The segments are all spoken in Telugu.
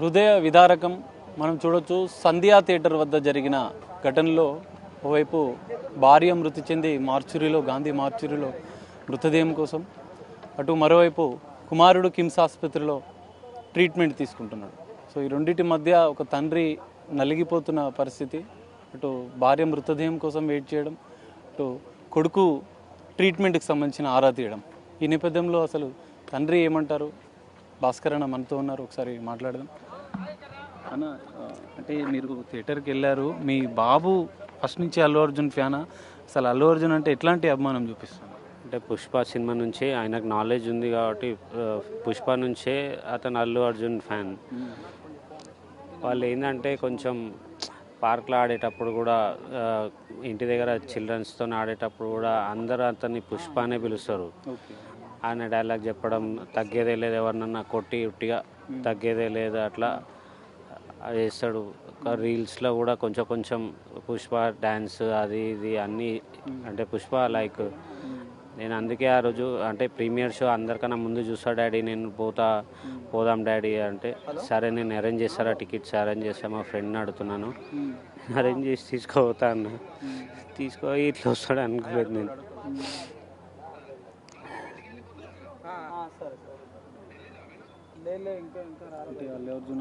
హృదయ విదారకం. మనం చూడొచ్చు సంధ్యా థియేటర్ వద్ద జరిగిన ఘటనలో ఓవైపు భార్య మృతి చెంది మార్చురీలో, గాంధీ మార్చురీలో మృతదేహం కోసం, అటు మరోవైపు కుమారుడు కిమ్స్ ఆసుపత్రిలో ట్రీట్మెంట్ తీసుకుంటున్నాడు. సో ఈ రెండింటి మధ్య ఒక తండ్రి నలిగిపోతున్న పరిస్థితి. అటు భార్య మృతదేహం కోసం వెయిట్ చేయడం, అటు కొడుకు ట్రీట్మెంట్కి సంబంధించిన ఆరా తీయడం. ఈ నేపథ్యంలో అసలు తండ్రి ఏమంటారు? భాస్కర్ అన్న మనతో ఉన్నారు, ఒకసారి మాట్లాడదాం అన్న. అంటే మీరు థియేటర్కి వెళ్ళారు, మీ బాబు ఫస్ట్ నుంచి అల్లు అర్జున్ ఫ్యానా? అసలు అల్లు అర్జున్ అంటే ఎట్లాంటి అభిమానం చూపిస్తున్నారు? అంటే పుష్ప సినిమా నుంచి ఆయనకు నాలెడ్జ్ ఉంది కాబట్టి పుష్ప నుంచే అతను అల్లు అర్జున్ ఫ్యాన్. వాళ్ళు ఏంటంటే కొంచెం పార్క్లో ఆడేటప్పుడు కూడా, ఇంటి దగ్గర చిల్డ్రన్స్తో ఆడేటప్పుడు కూడా అందరూ అతన్ని పుష్ప అనే పిలుస్తారు. ఆయన డైలాగ్ చెప్పడం, తగ్గేదే లేదు, ఎవరినన్నా కొట్టి ఉట్టిగా తగ్గేదే లేదు అట్లా చేస్తాడు. రీల్స్లో కూడా కొంచెం కొంచెం పుష్ప డ్యాన్స్ అది ఇది అన్నీ. అంటే పుష్ప లైక్ నేను అందుకే ఆ రోజు అంటే ప్రీమియర్ షో అందరికన్నా ముందు చూసా డాడీ, నేను పోదాం డాడీ అంటే, సరే నేను అరేంజ్ చేస్తారా టికెట్స్ అరేంజ్ చేస్తా, మా ఫ్రెండ్ని అడుగుతున్నాను, అరేంజ్ చేసి తీసుకుపోతా అన్న. తీసుకుపోయి ఇట్లా వస్తాడు అనుకోలేదు నేను.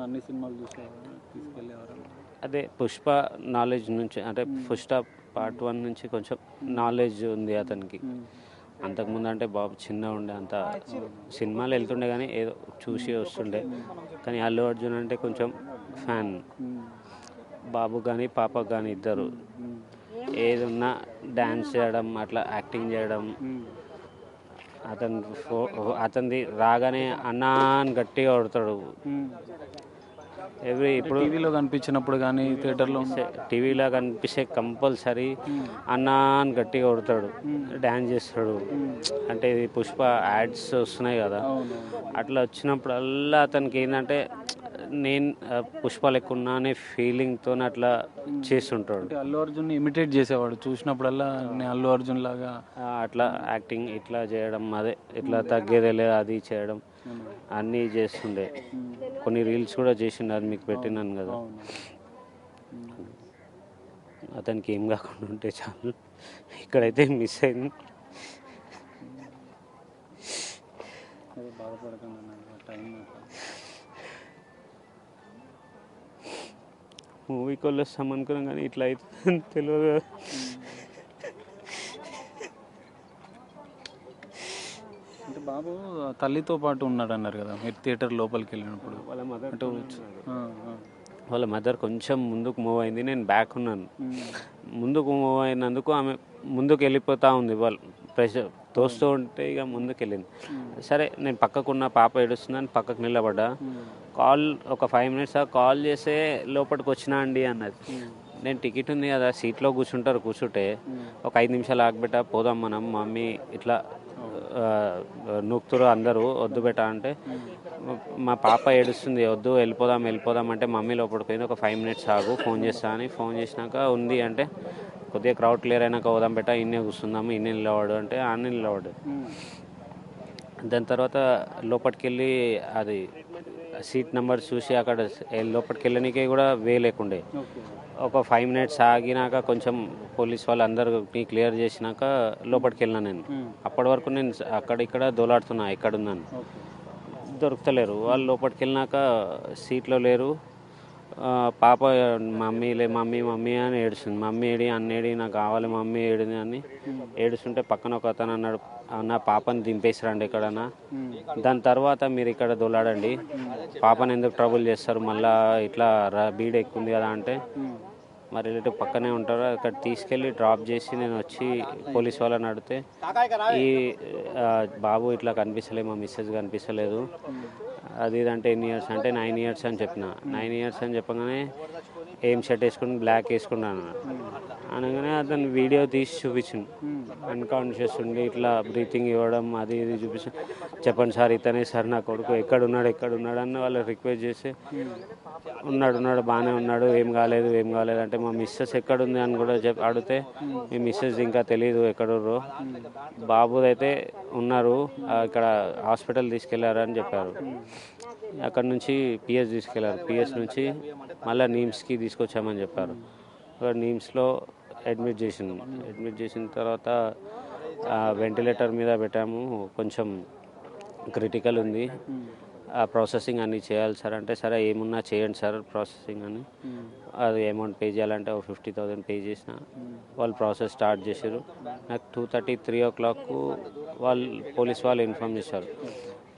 అన్ని సినిమాలు అదే పుష్ప నాలెడ్జ్ నుంచి, అంటే పుష్ప పార్ట్ 1 నుంచి కొంచెం నాలెడ్జ్ ఉంది అతనికి. అంతకుముందు అంటే బాబు చిన్న ఉండే, అంత సినిమాలు వెళ్తుండే కానీ ఏదో చూసి వస్తుండే. కానీ అల్లు అర్జున్ అంటే కొంచెం ఫ్యాన్, బాబు కానీ పాప కానీ ఇద్దరు. ఏదున్నా డ్యాన్స్ చేయడం, అట్లా యాక్టింగ్ చేయడం. అతనిది రాగానే అన్నా అని గట్టిగా కొడతాడు. ఇప్పుడు టీవీలో కనిపించినప్పుడు కానీ టీవీలో కనిపిస్తే కంపల్సరీ అన్నా అని గట్టిగా కొడతాడు, డ్యాన్స్ చేస్తాడు. అంటే ఇది పుష్ప యాడ్స్ వస్తున్నాయి కదా, అట్లా వచ్చినప్పుడల్లా అతనికి ఏంటంటే నేను పుష్ప లెక్క ఉన్నా అనే ఫీలింగ్తో అట్లా చేస్తుంటాడు. అల్లు అర్జున్ ఇమిటేట్ చేసేవాడు, చూసినప్పుడల్లా నేను అల్లు అర్జున్ లాగా అట్లా యాక్టింగ్ ఇట్లా చేయడం, అదే ఇట్లా తగ్గేదే లేదు అది చేయడం అన్నీ చేస్తుండే. కొన్ని రీల్స్ కూడా చేసిండు, అది మీకు పెట్టినాను కదా. అతనికి ఏం కాకుండా ఉంటే చాలు. ఇక్కడైతే మిస్ అయింది. మూవీకి వెళ్ళొస్తాం అనుకున్నాం కానీ ఇట్లా అవుతుందని తెలియదు. అంటే బాబు తల్లితో పాటు ఉన్నాడు అన్నారు కదా మీరు థియేటర్ లోపలికి వెళ్ళినప్పుడు? వాళ్ళ మదర్ కొంచెం ముందుకు మూవ్ అయింది, నేను బ్యాక్ ఉన్నాను. ముందుకు మూవ్ అయినందుకు ఆమె ముందుకు వెళ్ళిపోతూ ఉంది. వాళ్ళు ప్రెషర్ తోస్తూ ఉంటే ఇక ముందుకు వెళ్ళింది. సరే నేను పక్కకున్న పాప ఏడుస్తుందని పక్కకు నిలబడ్డా. ఒక 5 minutes కాల్ చేస్తే లోపలికి వచ్చినా అండి అన్నది. నేను టికెట్ ఉంది కదా, సీట్లో కూర్చుంటే ఒక 5 నిమిషాలు ఆగబెట్టా, పోదాం మనం, మమ్మీ ఇట్లా నూకుతురు అందరూ, వద్దు బెట్ట అంటే మా పాప ఏడుస్తుంది, వద్దు వెళ్ళిపోదాం అంటే మమ్మీ లోపలికి పోయింది. ఒక 5 minutes ఆగు, ఫోన్ చేస్తా అని. ఫోన్ చేసినాక ఉంది అంటే కొద్దిగా క్రౌడ్ క్లియర్ అయినాక పోదాం బెట్ట, ఇన్నే కూర్చుందాము, ఇన్నే నిలవాడు అంటే ఆన్నే నిలవాడు. దాని తర్వాత లోపలికి వెళ్ళి అది సీట్ నెంబర్ చూసి అక్కడ లోపలికి వెళ్ళడానికి కూడా లేకుండే. ఒక 5 minutes ఆగినాక కొంచెం పోలీస్ వాళ్ళు అందరినీ క్లియర్ చేసినాక లోపలికి వెళ్ళినా నేను. అప్పటి వరకు నేను అక్కడిక్కడ దోలాడుతున్నా ఎక్కడున్నాను, దొరుకుతలేరు. వాళ్ళు లోపలికి వెళ్ళినాక సీట్లో లేరు. పాప మమ్మీ అని ఏడుస్తుంది. మమ్మీ ఏడి, అన్నేడి, నాకు కావాలి మమ్మీ ఏడిని అని ఏడుస్తుంటే పక్కన ఒక అతను అన్నాడు, అన్న పాపని దింపేసిరండి ఎక్కడన్నా, దాని తర్వాత మీరు ఇక్కడ దొలాడండి, పాపని ఎందుకు ట్రబుల్ చేస్తారు, మళ్ళీ ఇట్లా బీడ్ ఎక్కుంది కదా అంటే మా రిలేటివ్ పక్కనే ఉంటారు, అక్కడ తీసుకెళ్ళి డ్రాప్ చేసి నేను వచ్చి పోలీస్ వాళ్ళని అడిగితే ఈ బాబు ఇట్లా కనిపిస్తలేదు, మా మిస్సెస్ కనిపిస్తలేదు, అది ఇదంటే ఎన్ని ఇయర్స్ అంటే 9 years అని చెప్పిన. 9 years అని చెప్పగానే ఏం షర్ట్ వేసుకుని బ్లాక్ వేసుకున్నాను అనగానే అతను వీడియో తీసి చూపించింది. అన్కాన్షియస్ ఉండి ఇట్లా బ్రీతింగ్ ఇవ్వడం అది ఇది చూపించి చెప్పండి సార్ ఇతనే సార్ నా కొడుకు ఎక్కడున్నాడు అని వాళ్ళు రిక్వెస్ట్ చేసి ఉన్నాడు బాగానే ఉన్నాడు ఏం కాలేదు అంటే మా మిస్సెస్ ఎక్కడుంది అని కూడా అడిగితే మీ మిస్సెస్ ఇంకా తెలియదు ఎక్కడుర్రో బాబుది అయితే ఉన్నారు ఇక్కడ హాస్పిటల్ తీసుకెళ్లారు అని చెప్పారు. అక్కడ నుంచి పిఎస్ తీసుకెళ్లారు, పిఎస్ నుంచి మళ్ళీ నీమ్స్కి తీసుకొచ్చామని చెప్పారు. నీమ్స్లో అడ్మిట్ చేసిన తర్వాత వెంటిలేటర్ మీద పెట్టాము. కొంచెం క్రిటికల్ ఉంది, ఆ ప్రాసెసింగ్ అన్నీ చేయాలి సార్ అంటే సరే ఏమున్నా చేయండి సార్ ప్రాసెసింగ్ అని. అది అమౌంట్ పే చేయాలంటే 50,000 పే చేసిన వాళ్ళు ప్రాసెస్ స్టార్ట్ చేశారు. నాకు 2:30, 3 o'clock పోలీస్ వాళ్ళు ఇన్ఫార్మ్ చేశారు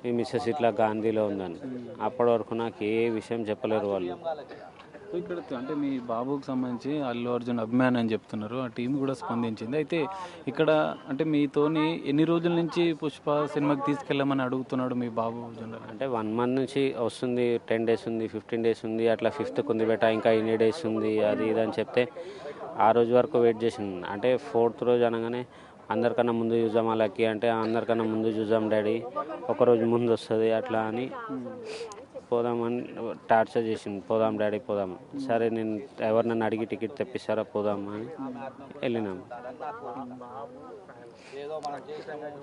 మీ మిస్సెస్ ఇట్లా గాంధీలో ఉందని. అప్పటి వరకు నాకు ఏ విషయం చెప్పలేరు వాళ్ళు. సో ఇక్కడ అంటే మీ బాబుకి సంబంధించి అల్లు అర్జున్ అభిమాని అని చెప్తున్నారు, ఆ టీం కూడా స్పందించింది. అయితే ఇక్కడ అంటే మీతోని ఎన్ని రోజుల నుంచి పుష్ప సినిమాకి తీసుకెళ్ళమని అడుగుతున్నాడు మీ బాబు జనరల్? అంటే 1 month నుంచి వస్తుంది, 10 days ఉంది, 15 days ఉంది, అట్లా 5th ఉంది బేటా ఇంకా ఇన్ని డేస్ ఉంది అది ఇది అని చెప్తే ఆ రోజు వరకు వెయిట్ చేసింది. అంటే 4th రోజు అనగానే అందరికన్నా ముందు చూద్దాం వాళ్ళకి అంటే అందరికన్నా ముందు చూద్దాం డాడీ, ఒకరోజు ముందు వస్తుంది అట్లా అని పోదామని టార్చర్ చేసింది. పోదాం డాడీ పోదాం, సరే నేను ఎవరినన్నా అడిగి టికెట్ తెప్పిస్తారా పోదాం అని వెళ్ళినాము.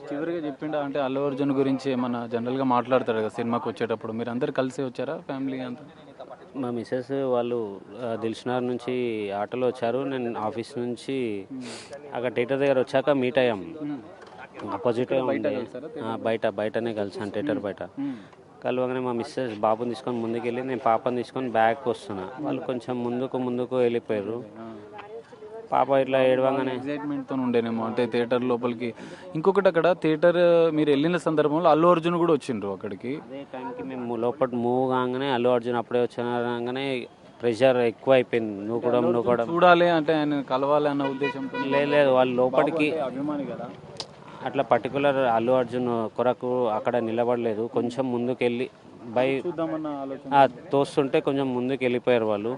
చివరిగా చెప్పిండా అంటే అల్లు అర్జున్ గురించి ఏమన్నా జనరల్గా మాట్లాడతారు కదా సినిమాకి వచ్చేటప్పుడు, మీరు అందరు కలిసి వచ్చారా ఫ్యామిలీ అంతా? మా మిస్సెస్ వాళ్ళు దిల్సుఖ్నగర్ నుంచి ఆటోలో వచ్చారు, నేను ఆఫీస్ నుంచి అక్కడ థియేటర్ దగ్గర వచ్చాక మీట్ అయ్యాం. ఆపోజిట్గా ఉంది, బయటనే కలిసాను థియేటర్ బయట. కలవగానే మా మిస్సెస్ బాబుని తీసుకొని ముందుకెళ్ళి నేను పాపని తీసుకొని బ్యాగ్కి వస్తున్నా, వాళ్ళు కొంచెం ముందుకు వెళ్ళిపోయారు. పాప ఇట్లా ఏడవంగానే ఎగ్జైట్మెంట్తో ఉండేనేమో అంటే థియేటర్ లోపలికి. ఇంకొకటి అక్కడ థియేటర్ మీరు వెళ్ళిన సందర్భంలో అల్లు అర్జున్ కూడా వచ్చిండ్రు అక్కడికి. అదే టైంకి మేము లోపల మూవ్ కాగానే అల్లు అర్జున్ అప్పుడే వచ్చాగానే ప్రెషర్ ఎక్కువ అయిపోయింది. నువ్వు కూడా చూడాలి అంటే ఆయన కలవాలి అన్న ఉద్దేశంతో లేదు వాళ్ళు లోపలికి అభిమాని కదా అట్లా పర్టికులర్ అల్లు అర్జున్ కొరకు అక్కడ నిలబడలేదు, కొంచెం ముందుకెళ్ళి చూద్దామన్న ఆలోచన తోస్తుంటే కొంచెం ముందుకు వెళ్ళిపోయారు వాళ్ళు.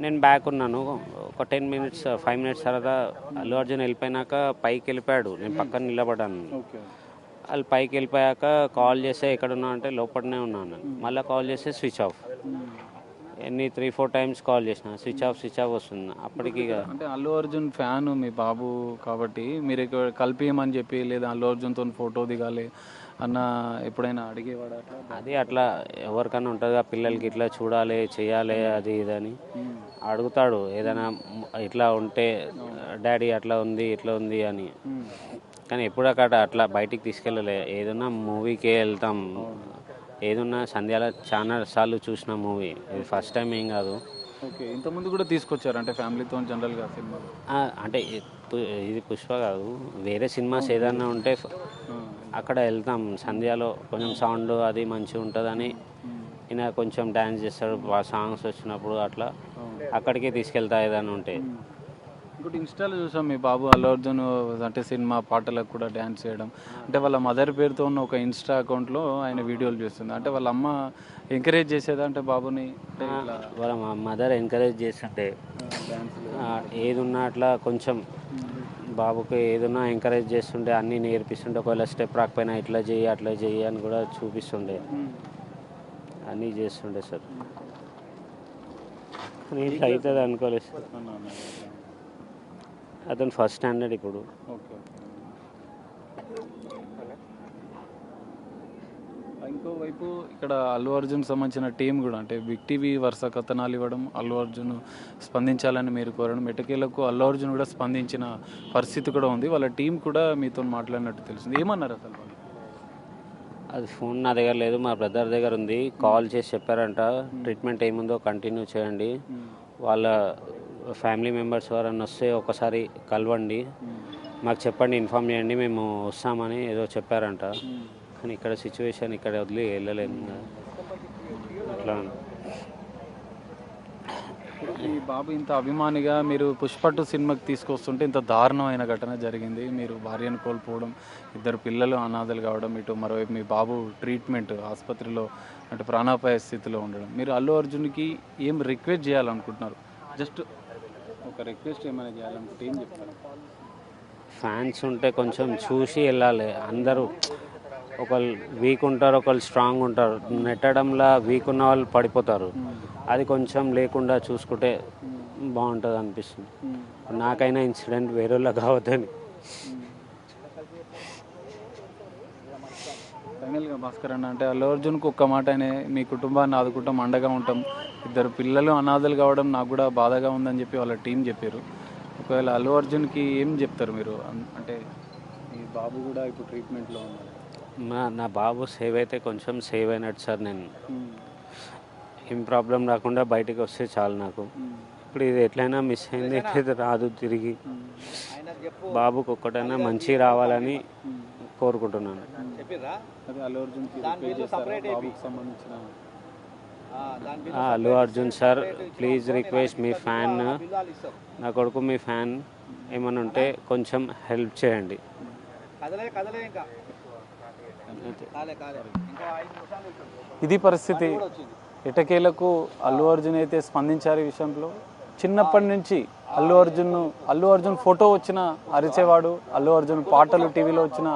నేను బ్యాక్ ఉన్నాను. ఒక 10 minutes 5 minutes తర్వాత అల్లు అర్జున్ వెళ్ళిపోయినాక పైకి వెళ్ళిపోయాడు, నేను పక్కన నిలబడ్డాను. వాళ్ళు పైకి వెళ్ళిపోయాక కాల్ చేస్తే ఎక్కడున్నా అంటే లోపలనే ఉన్నాను. మళ్ళీ కాల్ చేస్తే స్విచ్ ఆఫ్. ఎన్ని 3-4 times కాల్ చేసిన స్విచ్ ఆఫ్ వస్తుంది. అప్పటికి అంటే అల్లు అర్జున్ ఫ్యాన్ మీ బాబు కాబట్టి మీరు ఇక్కడ కలిపియమని చెప్పి లేదా అల్లు అర్జున్తో ఫోటో దిగాలి అన్న ఎప్పుడైనా అడిగేవాడు? అది అట్లా ఎవరికైనా ఉంటుందిగా పిల్లలకి ఇట్లా చూడాలి చేయాలి అది ఇదని అడుగుతాడు. ఏదైనా ఇట్లా ఉంటే డాడీ అట్లా ఉంది ఇట్లా ఉంది అని. కానీ ఎప్పుడు అట్లా బయటికి తీసుకెళ్ళలే. ఏదైనా మూవీకే వెళ్తాం, ఏదన్నా సంధ్యాల చాలా సార్లు చూసిన మూవీ, ఇది ఫస్ట్ టైం ఏం కాదు. ఓకే, ఇంతకుముందు కూడా తీసుకొచ్చారు అంటే ఫ్యామిలీతో జనరల్గా సినిమా? అంటే ఇది పుష్ప కాదు, వేరే సినిమాస్ ఏదన్నా ఉంటే అక్కడ వెళ్తాం. సంధ్యాలో కొంచెం సౌండ్ అది మంచిగా ఉంటుందని ఈయన కొంచెం డ్యాన్స్ చేస్తాడు సాంగ్స్ వచ్చినప్పుడు, అట్లా అక్కడికే తీసుకెళ్తా ఏదైనా ఉంటే. ఇంకోటి ఇన్స్టాలో చూసాం మీ బాబు అల్లు అర్జున్ అంటే సినిమా పాటలకు కూడా డ్యాన్స్ చేయడం. అంటే వాళ్ళ మదర్ పేరుతో ఉన్న ఒక ఇన్స్టా అకౌంట్లో ఆయన వీడియోలు చేస్తుంది. అంటే వాళ్ళ అమ్మ ఎంకరేజ్ చేసేదా అంటే బాబుని? వాళ్ళ మదర్ ఎంకరేజ్ చేస్తుంటే ఏది ఉన్నా అట్లా కొంచెం బాబుకి ఏదన్నా ఎంకరేజ్ చేస్తుంటే అన్నీ నేర్పిస్తుంటే, ఒకవేళ స్టెప్ రాకపోయినా ఇట్లా చేయి అట్లా చేయి అని కూడా చూపిస్తుండే, అన్నీ చేస్తుండే సార్. ఇట్లా అవుతుంది అనుకోలేదు సార్. అతను ఫస్ట్ స్టాండర్డ్ ఇప్పుడు. ఇంకోవైపు ఇక్కడ అల్లు అర్జున్ సంబంధించిన టీం కూడా అంటే బిగ్ టీవీ వరుస కథనాలు ఇవ్వడం, అల్లు అర్జున్ స్పందించాలని మీరు కోరడం, మెటకేలకు అల్లు అర్జున్ కూడా స్పందించిన పరిస్థితి కూడా ఉంది. వాళ్ళ టీం కూడా మీతో మాట్లాడినట్టు తెలిసింది. ఏమన్నారు అసలు? అది ఫోన్ నా దగ్గర లేదు, మా బ్రదర్ దగ్గర ఉంది. కాల్ చేసి చెప్పారంట ట్రీట్మెంట్ ఏముందో కంటిన్యూ చేయండి, వాళ్ళ ఫ్యామిలీ మెంబర్స్ ఎవరన్నా వస్తే ఒకసారి కలవండి, మాకు చెప్పండి, ఇన్ఫామ్ చేయండి, మేము వస్తామని ఏదో చెప్పారంట. కానీ ఇక్కడ సిచ్యువేషన్ ఇక్కడ వదిలి వెళ్ళలేము అట్లా. ఈ బాబు ఇంత అభిమానిగా మీరు పుష్ప 2 సినిమాకి తీసుకొస్తుంటే ఇంత దారుణమైన ఘటన జరిగింది. మీరు భార్యను కోల్పోవడం, 2 పిల్లలు అనాథలు కావడం, ఇటు మరోవైపు మీ బాబు ట్రీట్మెంట్ ఆసుపత్రిలో అంటే ప్రాణాపాయ స్థితిలో ఉండడం. మీరు అల్లు అర్జున్కి ఏం రిక్వెస్ట్ చేయాలనుకుంటున్నారు? జస్ట్ ఒక రిక్వెస్ట్ ఏమైనా చేయాలనుకుంటే ఏం చెప్తారు? ఫ్యాన్స్ ఉంటే కొంచెం చూసి వెళ్ళాలి. అందరూ ఒకళ్ళు వీక్ ఉంటారు, ఒకళ్ళు స్ట్రాంగ్ ఉంటారు. నెట్టడంలో వీక్ ఉన్న వాళ్ళు పడిపోతారు. అది కొంచెం లేకుండా చూసుకుంటే బాగుంటుంది అనిపిస్తుంది. నాకైనా ఇన్సిడెంట్ వేరేలా కావద్దని. ఫైనల్గా భాస్కర్ అన్న, అంటే అల్లు అర్జున్కి ఒక్క మాట అనే, మీ కుటుంబాన్ని ఆదుకుంటాం, అండగా ఉంటాం, ఇద్దరు పిల్లలు అనాథలు కావడం నాకు కూడా బాధగా ఉందని చెప్పి వాళ్ళ టీం చెప్పారు. ఒకవేళ అల్లు అర్జున్కి ఏం చెప్తారు మీరు? అంటే మీ బాబు కూడా ఇప్పుడు ట్రీట్మెంట్లో ఉన్నారు. నా బాబు సేవ్ అయితే కొంచెం సేవ్ అయినట్టు సార్. నేను ఏం ప్రాబ్లం రాకుండా బయటికి వస్తే చాలు నాకు. ఇప్పుడు ఇది ఎట్లయినా మిస్ అయింది, ఎట్లయితే రాదు తిరిగి. బాబుకి ఒక్కటైనా మంచి రావాలని కోరుకుంటున్నాను. అల్లు అర్జున్కి బాబుకి సంబంధించిన Allu Arjun sir, please request, me fan, నా కొడుకు మీ ఫ్యాన్, ఏమైనా ఉంటే కొంచెం హెల్ప్ చేయండి. ఇది పరిస్థితి. ఎటకేలకు అల్లు అర్జున్ అయితే స్పందించారు ఈ విషయంలో. చిన్నప్పటి నుంచి అల్లు అర్జున్ ఫోటో వచ్చిన అరిచేవాడు, అల్లు అర్జున్ పాటలు టీవీలో వచ్చిన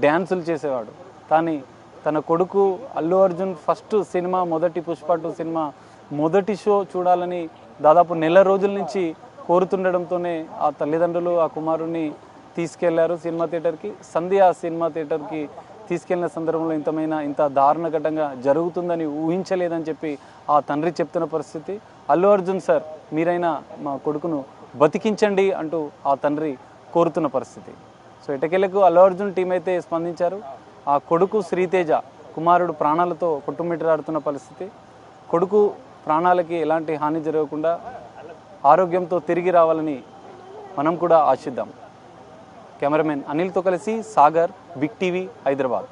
డ్యాన్సులు చేసేవాడు. కానీ తన కొడుకు అల్లు అర్జున్ ఫస్ట్ సినిమా, మొదటి పుష్ప 2 సినిమా మొదటి షో చూడాలని దాదాపు నెల రోజుల నుంచి కోరుతుండడంతోనే ఆ తల్లిదండ్రులు ఆ కుమారుణ్ణి తీసుకెళ్లారు సినిమా థియేటర్కి. సంధ్య సినిమా థియేటర్కి తీసుకెళ్లిన సందర్భంలో ఇంత దారుణ ఘటంగా జరుగుతుందని ఊహించలేదని చెప్పి ఆ తండ్రి చెప్తున్న పరిస్థితి. అల్లు అర్జున్ సార్, మీరైనా మా కొడుకును బతికించండి అంటూ ఆ తండ్రి కోరుతున్న పరిస్థితి. సో ఎటకెలకు అల్లు అర్జున్ టీం అయితే స్పందించారు. ఆ కొడుకు శ్రీతేజ, కుమారుడు ప్రాణాలతో కొట్టుమిట్టాడుతున్న పరిస్థితి. కొడుకు ప్రాణాలకి ఎలాంటి హాని జరగకుండా ఆరోగ్యంతో తిరిగి రావాలని మనం కూడా ఆశిద్దాం. కెమెరామెన్ అనిల్తో కలిసి సాగర్, బిగ్ టీవీ, హైదరాబాద్.